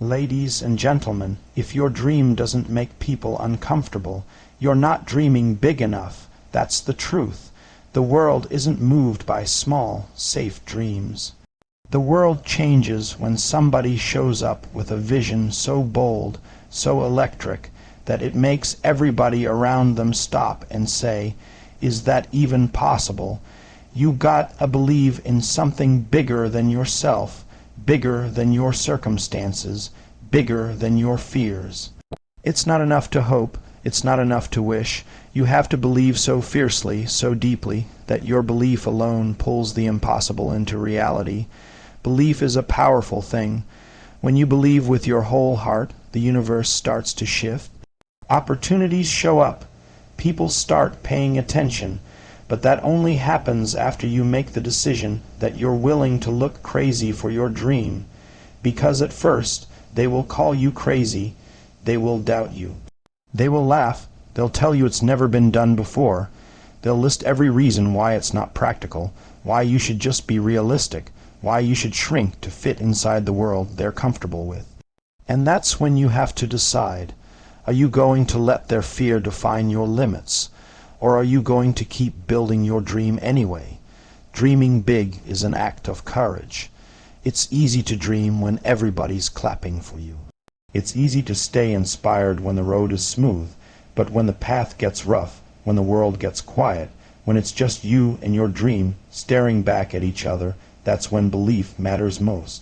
Ladies and gentlemen, if your dream doesn't make people uncomfortable, you're not dreaming big enough. That's the truth. The world isn't moved by small, safe dreams. The world changes when somebody shows up with a vision so bold, so electric, that it makes everybody around them stop and say, "Is that even possible?" You gotta believe in something bigger than yourself, bigger than your circumstances, bigger than your fears. It's not enough to hope, it's not enough to wish. You have to believe so fiercely, so deeply, that your belief alone pulls the impossible into reality. Belief is a powerful thing. When you believe with your whole heart, the universe starts to shift. Opportunities show up. People start paying attention. But that only happens after you make the decision that you're willing to look crazy for your dream. Because at first, they will call you crazy. They will doubt you. They will laugh. They'll tell you it's never been done before. They'll list every reason why it's not practical, why you should just be realistic, why you should shrink to fit inside the world they're comfortable with. And that's when you have to decide. Are you going to let their fear define your limits? Or are you going to keep building your dream anyway? Dreaming big is an act of courage. It's easy to dream when everybody's clapping for you. It's easy to stay inspired when the road is smooth, but when the path gets rough, when the world gets quiet, when it's just you and your dream staring back at each other, that's when belief matters most.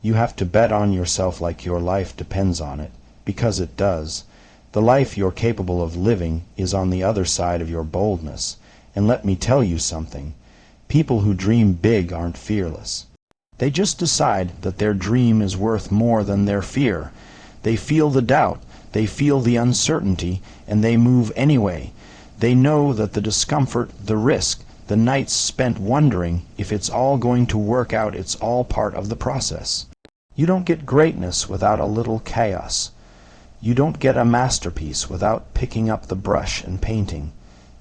You have to bet on yourself like your life depends on it, because it does. The life you're capable of living is on the other side of your boldness. And let me tell you something. People who dream big aren't fearless. They just decide that their dream is worth more than their fear. They feel the doubt, they feel the uncertainty, and they move anyway. They know that the discomfort, the risk, the nights spent wondering if it's all going to work out, it's all part of the process. You don't get greatness without a little chaos. You don't get a masterpiece without picking up the brush and painting,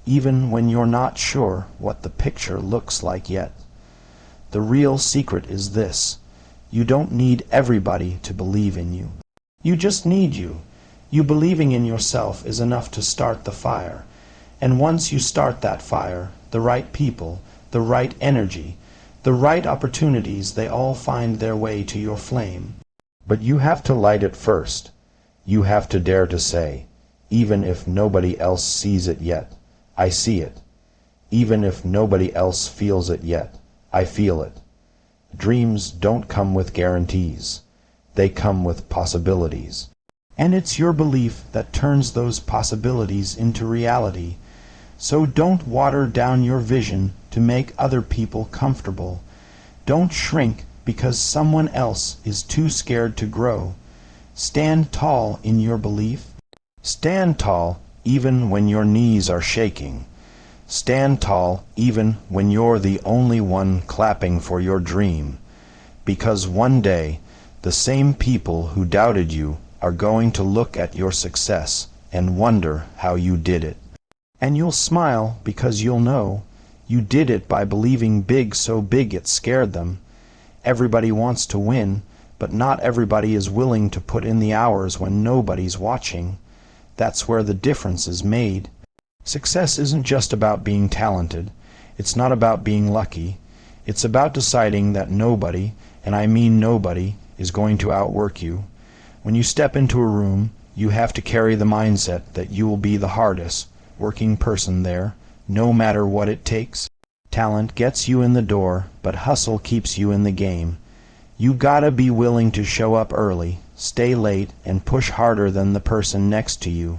even when you're not sure what the picture looks like yet. The real secret is this. You don't need everybody to believe in you. You just need you. You believing in yourself is enough to start the fire. And once you start that fire, the right people, the right energy, the right opportunities, they all find their way to your flame. But you have to light it first. You have to dare to say, even if nobody else sees it yet, I see it. Even if nobody else feels it yet, I feel it. Dreams don't come with guarantees. They come with possibilities. And it's your belief that turns those possibilities into reality. So don't water down your vision to make other people comfortable. Don't shrink because someone else is too scared to grow. Stand tall in your belief. Stand tall even when your knees are shaking. Stand tall even when you're the only one clapping for your dream. Because one day, the same people who doubted you are going to look at your success and wonder how you did it. And you'll smile because you'll know you did it by believing big, so big it scared them. Everybody wants to win, but not everybody is willing to put in the hours when nobody's watching. That's where the difference is made. Success isn't just about being talented. It's not about being lucky. It's about deciding that nobody, and I mean nobody, is going to outwork you. When you step into a room, you have to carry the mindset that you will be the hardest working person there, no matter what it takes. Talent gets you in the door, but hustle keeps you in the game. You gotta be willing to show up early, stay late, and push harder than the person next to you.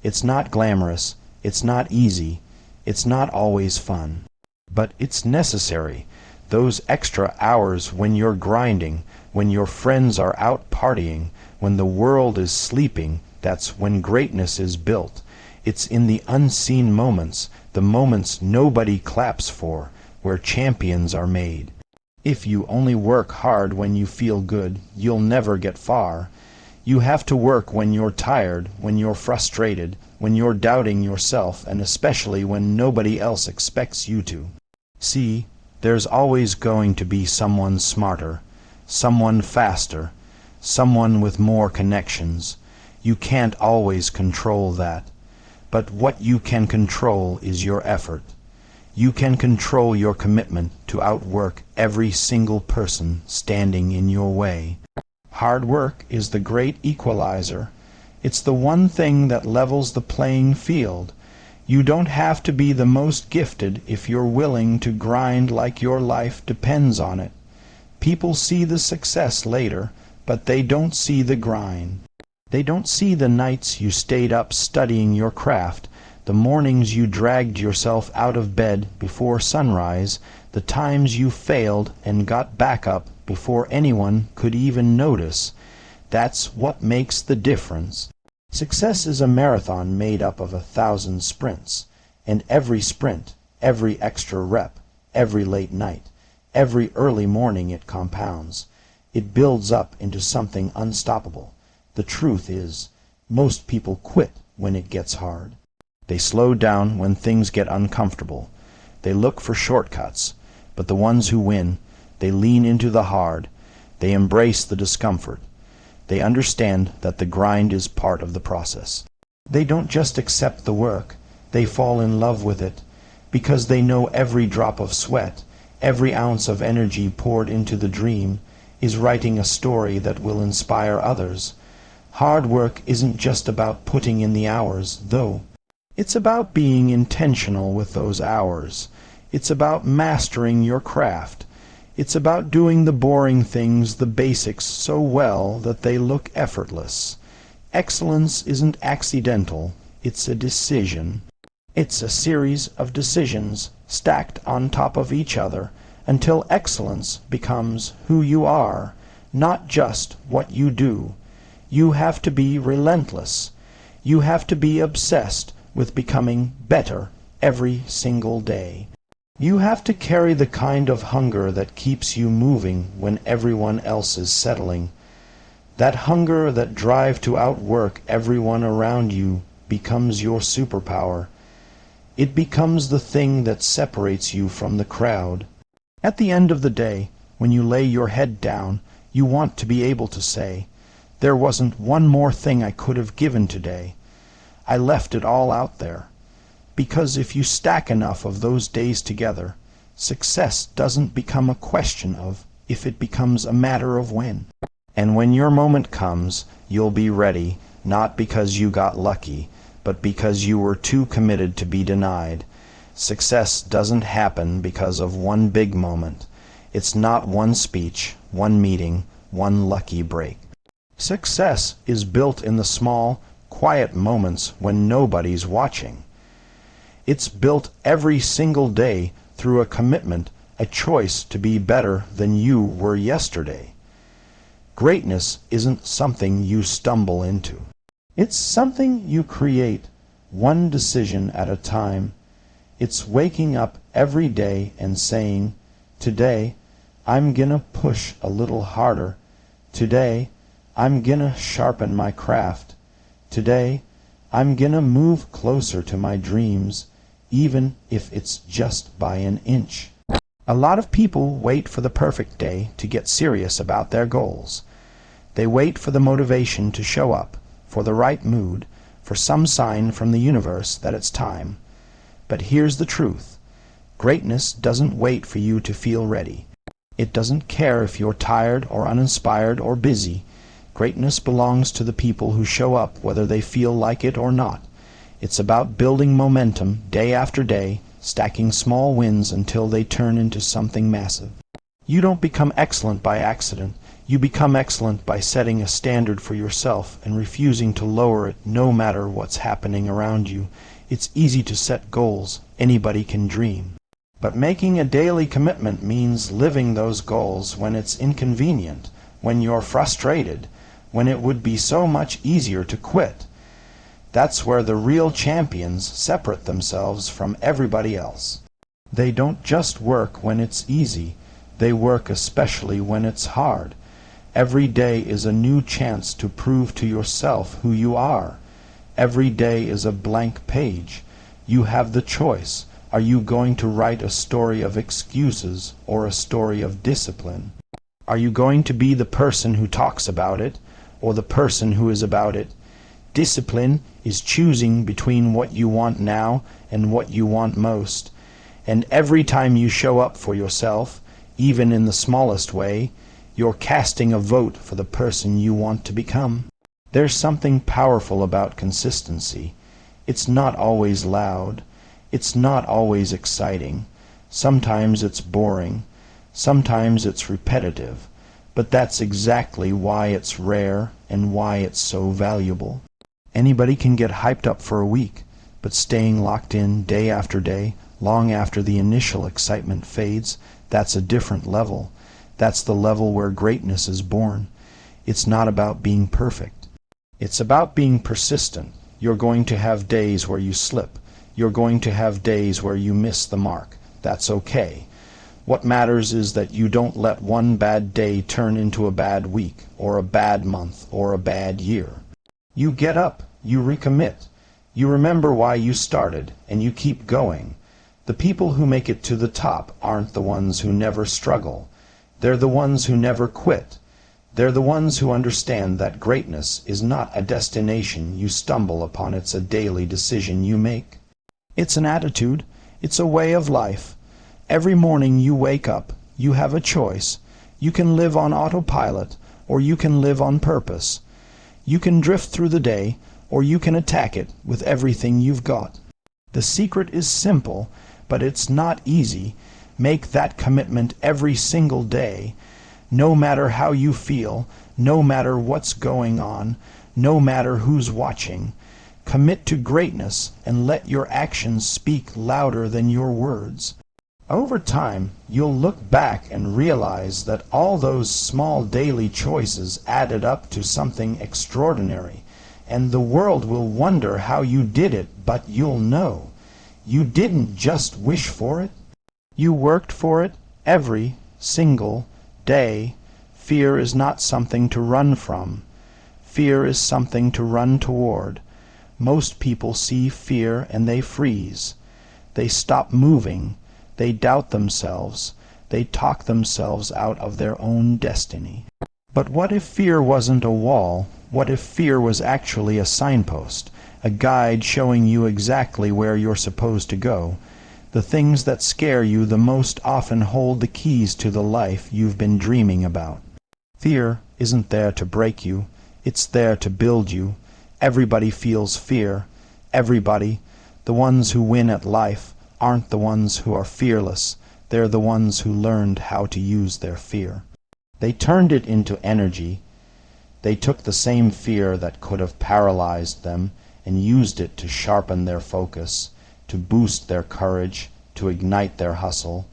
It's not glamorous, it's not easy, it's not always fun. But it's necessary. Those extra hours when you're grinding, when your friends are out partying, when the world is sleeping, that's when greatness is built. It's in the unseen moments, the moments nobody claps for, where champions are made. If you only work hard when you feel good, you'll never get far. You have to work when you're tired, when you're frustrated, when you're doubting yourself, and especially when nobody else expects you to. See, there's always going to be someone smarter, someone faster, someone with more connections. You can't always control that. But what you can control is your effort. You can control your commitment to outwork every single person standing in your way. Hard work is the great equalizer. It's the one thing that levels the playing field. You don't have to be the most gifted if you're willing to grind like your life depends on it. People see the success later, but they don't see the grind. They don't see the nights you stayed up studying your craft, the mornings you dragged yourself out of bed before sunrise, the times you failed and got back up before anyone could even notice. That's what makes the difference. Success is a marathon made up of 1,000 sprints, and every sprint, every extra rep, every late night, every early morning it compounds. It builds up into something unstoppable. The truth is, most people quit when it gets hard. They slow down when things get uncomfortable. They look for shortcuts, but the ones who win, they lean into the hard. They embrace the discomfort. They understand that the grind is part of the process. They don't just accept the work, they fall in love with it, because they know every drop of sweat, every ounce of energy poured into the dream, is writing a story that will inspire others. Hard work isn't just about putting in the hours, though. It's about being intentional with those hours. It's about mastering your craft. It's about doing the boring things, the basics, so well that they look effortless. Excellence isn't accidental, it's a decision. It's a series of decisions stacked on top of each other until excellence becomes who you are, not just what you do. You have to be relentless. You have to be obsessed with becoming better every single day. You have to carry the kind of hunger that keeps you moving when everyone else is settling. That hunger, that drive to outwork everyone around you, becomes your superpower. It becomes the thing that separates you from the crowd. At the end of the day, when you lay your head down, you want to be able to say, "There wasn't one more thing I could have given today. I left it all out there." Because if you stack enough of those days together, success doesn't become a question of if, it becomes a matter of when. And when your moment comes, you'll be ready, not because you got lucky, but because you were too committed to be denied. Success doesn't happen because of one big moment. It's not one speech, one meeting, one lucky break. Success is built in the small, quiet moments when nobody's watching. It's built every single day through a commitment, a choice to be better than you were yesterday. Greatness isn't something you stumble into. It's something you create, one decision at a time. It's waking up every day and saying, "Today, I'm gonna push a little harder. Today, I'm gonna sharpen my craft. Today, I'm gonna move closer to my dreams, even if it's just by an inch." A lot of people wait for the perfect day to get serious about their goals. They wait for the motivation to show up, for the right mood, for some sign from the universe that it's time. But here's the truth. Greatness doesn't wait for you to feel ready. It doesn't care if you're tired or uninspired or busy. Greatness belongs to the people who show up whether they feel like it or not. It's about building momentum day after day, stacking small wins until they turn into something massive. You don't become excellent by accident. You become excellent by setting a standard for yourself and refusing to lower it no matter what's happening around you. It's easy to set goals. Anybody can dream. But making a daily commitment means living those goals when it's inconvenient, when you're frustrated, when it would be so much easier to quit. That's where the real champions separate themselves from everybody else. They don't just work when it's easy. They work especially when it's hard. Every day is a new chance to prove to yourself who you are. Every day is a blank page. You have the choice. Are you going to write a story of excuses or a story of discipline? Are you going to be the person who talks about it, or the person who is about it? Discipline is choosing between what you want now and what you want most. And every time you show up for yourself, even in the smallest way, you're casting a vote for the person you want to become. There's something powerful about consistency. It's not always loud. It's not always exciting. Sometimes it's boring. Sometimes it's repetitive. But that's exactly why it's rare and why it's so valuable. Anybody can get hyped up for a week, but staying locked in day after day, long after the initial excitement fades, that's a different level. That's the level where greatness is born. It's not about being perfect. It's about being persistent. You're going to have days where you slip. You're going to have days where you miss the mark. That's okay. What matters is that you don't let one bad day turn into a bad week, or a bad month, or a bad year. You get up, you recommit, you remember why you started, and you keep going. The people who make it to the top aren't the ones who never struggle. They're the ones who never quit. They're the ones who understand that greatness is not a destination you stumble upon, it's a daily decision you make. It's an attitude. It's a way of life. Every morning you wake up, you have a choice. You can live on autopilot, or you can live on purpose. You can drift through the day, or you can attack it with everything you've got. The secret is simple, but it's not easy. Make that commitment every single day. No matter how you feel, no matter what's going on, no matter who's watching. Commit to greatness and let your actions speak louder than your words. Over time, you'll look back and realize that all those small daily choices added up to something extraordinary, and the world will wonder how you did it, but you'll know. You didn't just wish for it. You worked for it every single day. Fear is not something to run from. Fear is something to run toward. Most people see fear and they freeze. They stop moving. They doubt themselves. They talk themselves out of their own destiny. But what if fear wasn't a wall? What if fear was actually a signpost, a guide showing you exactly where you're supposed to go? The things that scare you the most often hold the keys to the life you've been dreaming about. Fear isn't there to break you. It's there to build you. Everybody feels fear. Everybody. The ones who win at life aren't the ones who are fearless. They're the ones who learned how to use their fear. They turned it into energy. They took the same fear that could have paralyzed them and used it to sharpen their focus, to boost their courage, to ignite their hustle.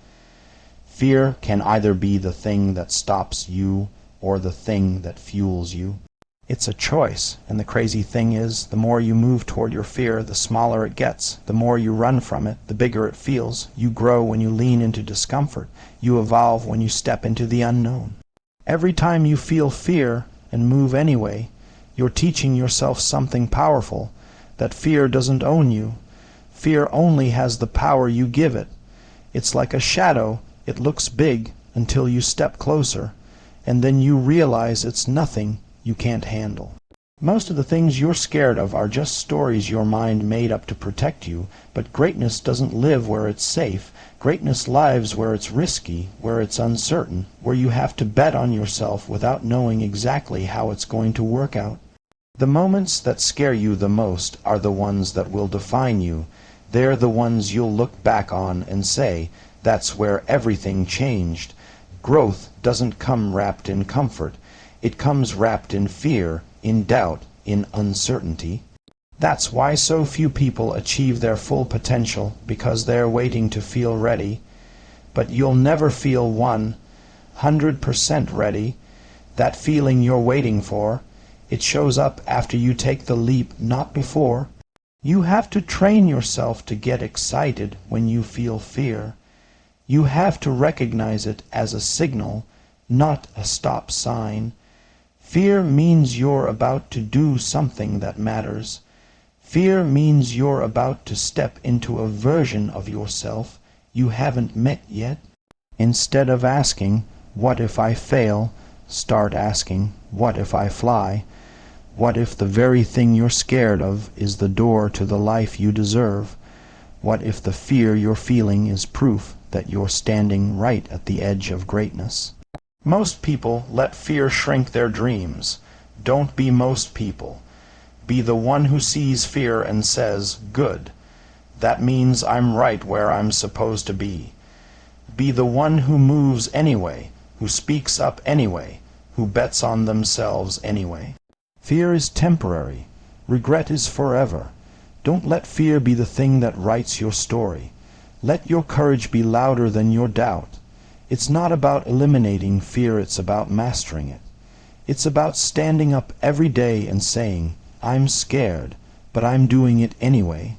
Fear can either be the thing that stops you or the thing that fuels you. It's a choice, and the crazy thing is, the more you move toward your fear, the smaller it gets. The more you run from it, the bigger it feels. You grow when you lean into discomfort. You evolve when you step into the unknown. Every time you feel fear and move anyway, you're teaching yourself something powerful, that fear doesn't own you. Fear only has the power you give it. It's like a shadow. It looks big until you step closer, and then you realize it's nothing you can't handle. Most of the things you're scared of are just stories your mind made up to protect you, but greatness doesn't live where it's safe. Greatness lives where it's risky, where it's uncertain, where you have to bet on yourself without knowing exactly how it's going to work out. The moments that scare you the most are the ones that will define you. They're the ones you'll look back on and say, that's where everything changed. Growth doesn't come wrapped in comfort. It comes wrapped in fear, in doubt, in uncertainty. That's why so few people achieve their full potential, because they're waiting to feel ready. But you'll never feel 100% ready. That feeling you're waiting for, it shows up after you take the leap, not before. You have to train yourself to get excited when you feel fear. You have to recognize it as a signal, not a stop sign. Fear means you're about to do something that matters. Fear means you're about to step into a version of yourself you haven't met yet. Instead of asking, What if I fail? Start asking, what if I fly? What if the very thing you're scared of is the door to the life you deserve? What if the fear you're feeling is proof that you're standing right at the edge of greatness? Most people let fear shrink their dreams. Don't be most people. Be the one who sees fear and says, good. That means I'm right where I'm supposed to be. Be the one who moves anyway, who speaks up anyway, who bets on themselves anyway. Fear is temporary. Regret is forever. Don't let fear be the thing that writes your story. Let your courage be louder than your doubt. It's not about eliminating fear, it's about mastering it. It's about standing up every day and saying, I'm scared, but I'm doing it anyway.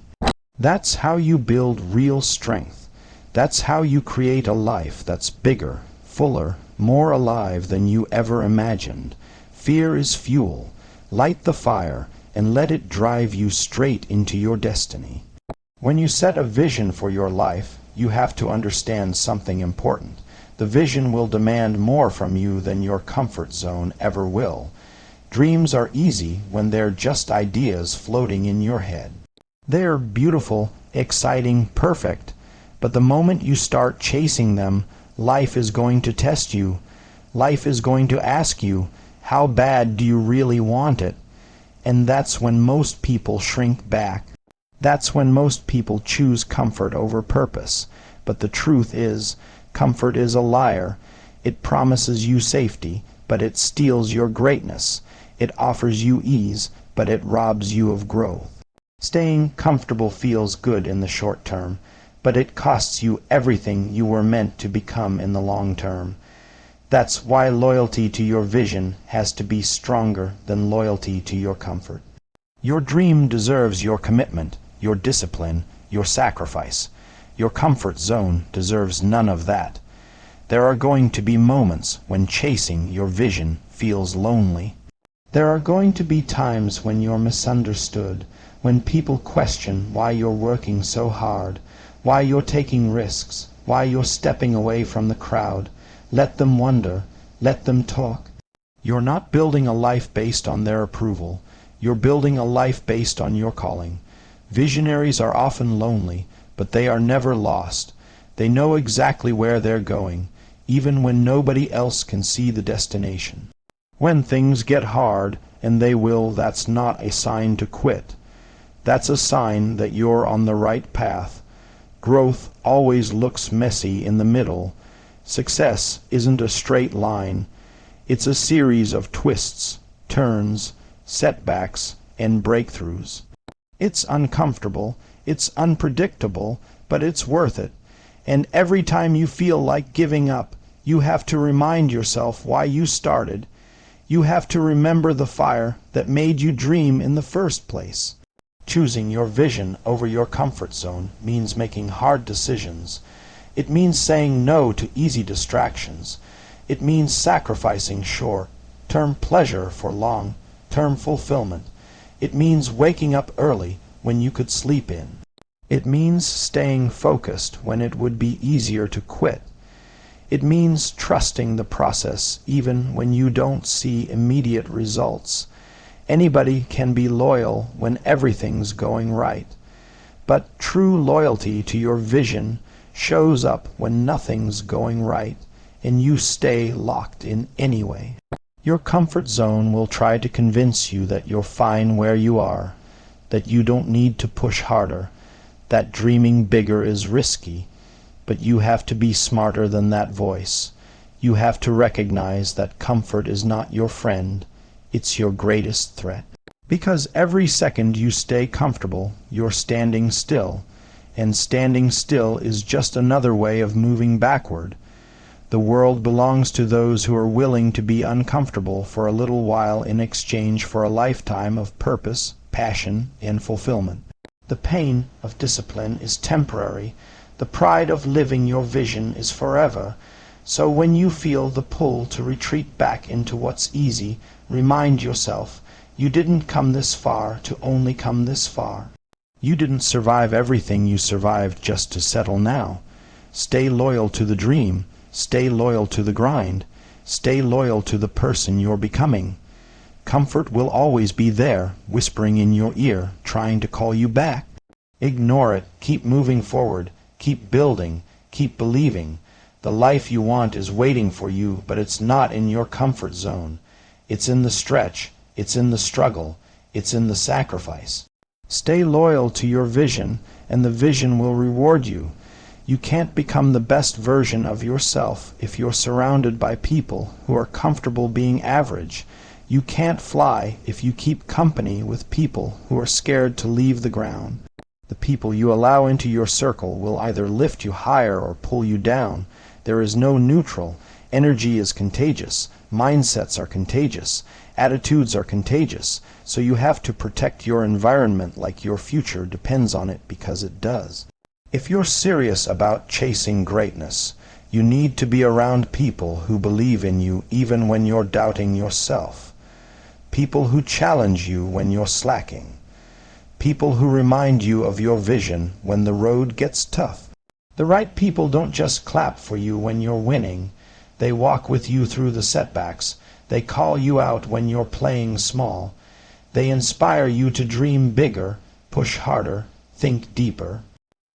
That's how you build real strength. That's how you create a life that's bigger, fuller, more alive than you ever imagined. Fear is fuel. Light the fire and let it drive you straight into your destiny. When you set a vision for your life, you have to understand something important. The vision will demand more from you than your comfort zone ever will. Dreams are easy when they're just ideas floating in your head. They're beautiful, exciting, perfect, but the moment you start chasing them, life is going to test you. Life is going to ask you, how bad do you really want it? And that's when most people shrink back. That's when most people choose comfort over purpose. But the truth is, comfort is a liar. It promises you safety, but it steals your greatness. It offers you ease, but it robs you of growth. Staying comfortable feels good in the short term, but it costs you everything you were meant to become in the long term. That's why loyalty to your vision has to be stronger than loyalty to your comfort. Your dream deserves your commitment, your discipline, your sacrifice. Your comfort zone deserves none of that. There are going to be moments when chasing your vision feels lonely. There are going to be times when you're misunderstood, when people question why you're working so hard, why you're taking risks, why you're stepping away from the crowd. Let them wonder. Let them talk. You're not building a life based on their approval. You're building a life based on your calling. Visionaries are often lonely, but they are never lost. They know exactly where they're going, even when nobody else can see the destination. When things get hard, and they will, that's not a sign to quit. That's a sign that you're on the right path. Growth always looks messy in the middle. Success isn't a straight line. It's a series of twists, turns, setbacks, and breakthroughs. It's uncomfortable, it's unpredictable, but it's worth it. And every time you feel like giving up, you have to remind yourself why you started. You have to remember the fire that made you dream in the first place. Choosing your vision over your comfort zone means making hard decisions. It means saying no to easy distractions. It means sacrificing short-term pleasure for long-term fulfillment. It means waking up early when you could sleep in. It means staying focused when it would be easier to quit. It means trusting the process even when you don't see immediate results. Anybody can be loyal when everything's going right. But true loyalty to your vision shows up when nothing's going right, and you stay locked in anyway. Your comfort zone will try to convince you that you're fine where you are, that you don't need to push harder, that dreaming bigger is risky, but you have to be smarter than that voice. You have to recognize that comfort is not your friend, it's your greatest threat. Because every second you stay comfortable, you're standing still, and standing still is just another way of moving backward. The world belongs to those who are willing to be uncomfortable for a little while in exchange for a lifetime of purpose, passion, and fulfillment. The pain of discipline is temporary. The pride of living your vision is forever. So when you feel the pull to retreat back into what's easy, remind yourself, you didn't come this far to only come this far. You didn't survive everything you survived just to settle now. Stay loyal to the dream. Stay loyal to the grind. Stay loyal to the person you're becoming. Comfort will always be there, whispering in your ear, trying to call you back. Ignore it. Keep moving forward. Keep building. Keep believing. The life you want is waiting for you, but it's not in your comfort zone. It's in the stretch. It's in the struggle. It's in the sacrifice. Stay loyal to your vision, and the vision will reward you. You can't become the best version of yourself if you're surrounded by people who are comfortable being average. You can't fly if you keep company with people who are scared to leave the ground. The people you allow into your circle will either lift you higher or pull you down. There is no neutral. Energy is contagious. Mindsets are contagious. Attitudes are contagious. So you have to protect your environment like your future depends on it, because it does. If you're serious about chasing greatness, you need to be around people who believe in you even when you're doubting yourself. People who challenge you when you're slacking. People who remind you of your vision when the road gets tough. The right people don't just clap for you when you're winning. They walk with you through the setbacks. They call you out when you're playing small. They inspire you to dream bigger, push harder, think deeper.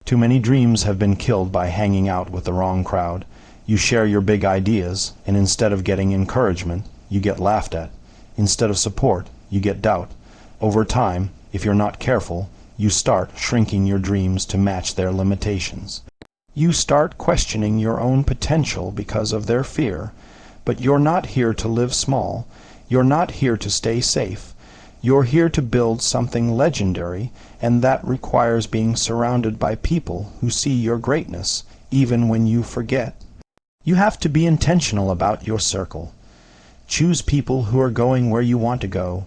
Too many dreams have been killed by hanging out with the wrong crowd. You share your big ideas, and instead of getting encouragement, you get laughed at. Instead of support, you get doubt. Over time, if you're not careful, you start shrinking your dreams to match their limitations. You start questioning your own potential because of their fear. But you're not here to live small. You're not here to stay safe. You're here to build something legendary, and that requires being surrounded by people who see your greatness, even when you forget. You have to be intentional about your circle. Choose people who are going where you want to go,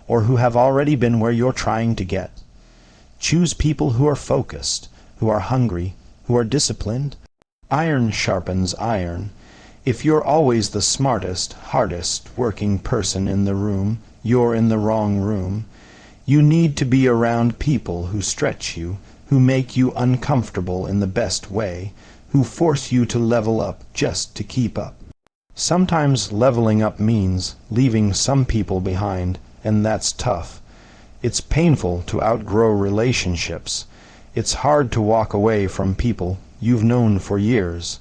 or who have already been where you're trying to get. Choose people who are focused, who are hungry, who are disciplined. Iron sharpens iron. If you're always the smartest, hardest working person in the room, you're in the wrong room. You need to be around people who stretch you, who make you uncomfortable in the best way, who force you to level up just to keep up. Sometimes leveling up means leaving some people behind, and that's tough. It's painful to outgrow relationships. It's hard to walk away from people you've known for years.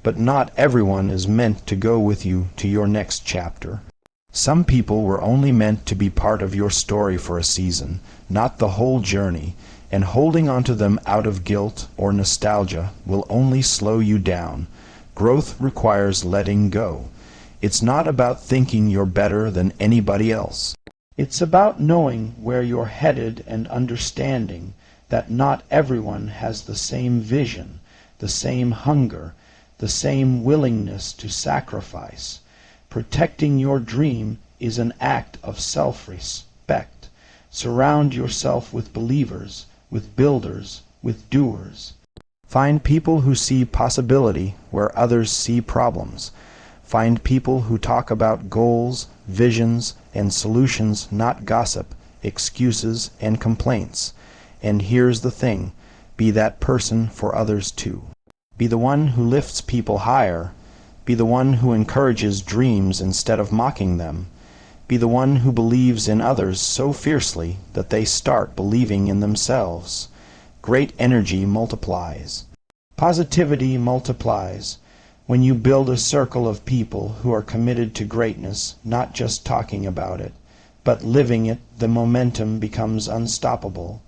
But not everyone is meant to go with you to your next chapter. Some people were only meant to be part of your story for a season, not the whole journey, and holding onto them out of guilt or nostalgia will only slow you down. Growth requires letting go. It's not about thinking you're better than anybody else. It's about knowing where you're headed and understanding that not everyone has the same vision, the same hunger, the same willingness to sacrifice. Protecting your dream is an act of self-respect. Surround yourself with believers, with builders, with doers. Find people who see possibility where others see problems. Find people who talk about goals, visions, and solutions, not gossip, excuses, and complaints. And here's the thing, be that person for others too. Be the one who lifts people higher. Be the one who encourages dreams instead of mocking them. Be the one who believes in others so fiercely that they start believing in themselves. Great energy multiplies. Positivity multiplies. When you build a circle of people who are committed to greatness, not just talking about it, but living it, the momentum becomes unstoppable.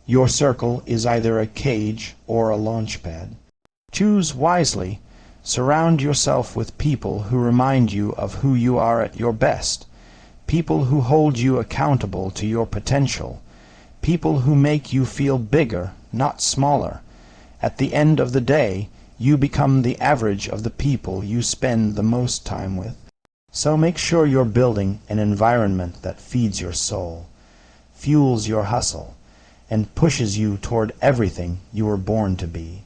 Your circle is either a cage or a launch pad. Choose wisely. Surround yourself with people who remind you of who you are at your best. People who hold you accountable to your potential. People who make you feel bigger, not smaller. At the end of the day, you become the average of the people you spend the most time with. So make sure you're building an environment that feeds your soul, fuels your hustle, and pushes you toward everything you were born to be.